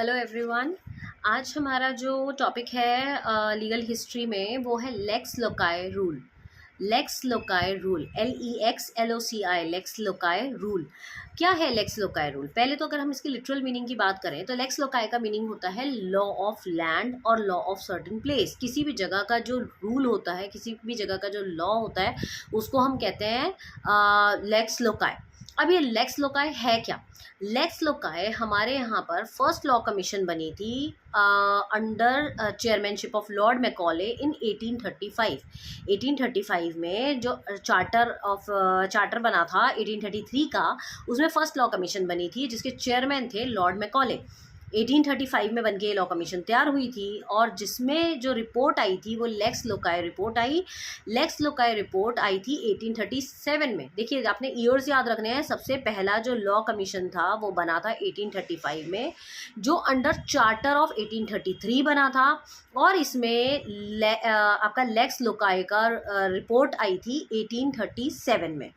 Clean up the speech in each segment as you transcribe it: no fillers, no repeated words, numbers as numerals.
Hello everyone. आज हमारा जो टॉपिक है लीगल हिस्ट्री में वो है lakes लोकाय rule. Lakes लोकाय rule, LEXLOCI, lakes लोकाय rule. क्या है लेक्स लोकाय रूल? पहले तो अगर हम इसकी लिटरल मीनिंग की बात करें तो लेक्स लोकाय का मीनिंग होता है लॉ ऑफ लैंड और लॉ ऑफ सर्टेन प्लेस। किसी भी जगह का जो रूल होता है, किसी भी जगह का जो लॉ होता है, उसको हम कहते हैं लेक्स लोकाय। अब ये लेक्स लोकाय है क्या? लेक्स लोकाय हमारे यहाँ पर फर्स्ट लॉ कमीशन बनी थी under chairmanship of Lord Macaulay in 1835। 1835 में जो चार्टर बना था 1833 का, उसमें फर्स्ट लॉ कमीशन बनी थी जिसके चेयरमैन थे लॉर्ड मैकॉले। 1835 में बन के लॉ कमीशन तैयार हुई थी और जिसमें जो रिपोर्ट आई थी वो लेक्स लोकाय रिपोर्ट आई। लेक्स लोकाय रिपोर्ट आई थी 1837 में। देखिए, आपने ईयर्स याद रखने हैं। सबसे पहला जो लॉ कमीशन था वो बना था 1835 में, जो अंडर चार्टर ऑफ 1833 बना था, और इसमें आपका लेक्स लोकाय का रिपोर्ट आई थी 1837 में।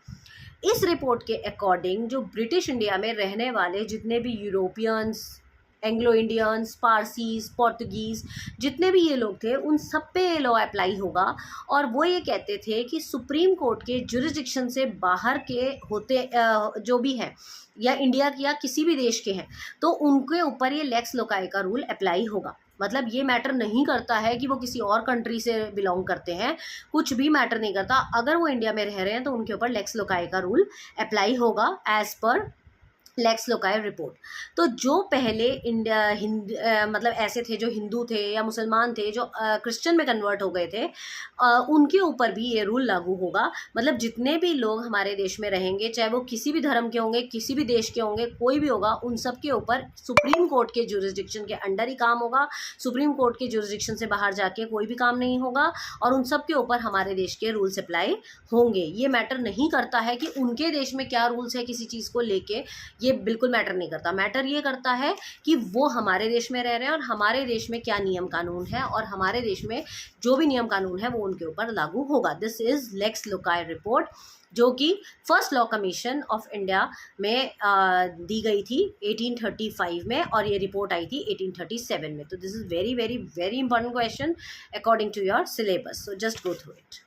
इस रिपोर्ट के अकॉर्डिंग जो ब्रिटिश इंडिया में रहने वाले जितने भी Europeans, Anglo Indians, Parsis, Portuguese, जितने भी ये लोग थे, उन सब पे ये लॉ अप्लाई होगा। और वो ये कहते थे कि सुप्रीम कोर्ट के जुरिस्डिक्शन से बाहर के होते जो भी हैं, या इंडिया के या किसी भी देश के हैं, तो उनके ऊपर ये लेक्स लोकाय का रूल अप्लाई होगा। मतलब ये मैटर नहीं करता है कि वो किसी और कंट्री से बिलोंग करते हैं, कुछ भी मैटर नहीं करता। अगर वो इंडिया में रह रहे हैं तो उनके ऊपर लेक्स लोकाय का रूल अप्लाई होगा as per lakes loci report. तो जो पहले मतलब ऐसे थे जो हिंदू थे या मुसलमान थे जो क्रिश्चियन में कन्वर्ट हो गए थे, उनके ऊपर भी ये रूल लागू होगा। मतलब जितने भी लोग हमारे देश में रहेंगे, चाहे वो किसी भी धर्म के होंगे, किसी भी देश के होंगे, कोई भी होगा, उन सब के ऊपर सुप्रीम कोर्ट के जुरिस्डिक्शन के अंडर ही काम होगा। सुप्रीम कोर्ट के जुरिस्डिक्शन से बाहर जाके कोई भी काम नहीं होगा और उन सब के ऊपर हमारे देश के रूल्स अप्लाई होंगे। ये मैटर नहीं करता है कि उनके देश में क्या रूल्स है किसी चीज़ को लेके, ये बिल्कुल मैटर नहीं करता। मैटर ये करता है कि वो हमारे देश में रह रहे हैं और हमारे देश में क्या नियम कानून है, और हमारे देश में जो भी नियम कानून है वो उनके ऊपर लागू होगा। This is lex loci report, जो कि first law commission of India में दी गई थी 1835 में, और ये रिपोर्ट आई थी 1837 में। तो this is very very very important question according to your syllabus, so just go through it.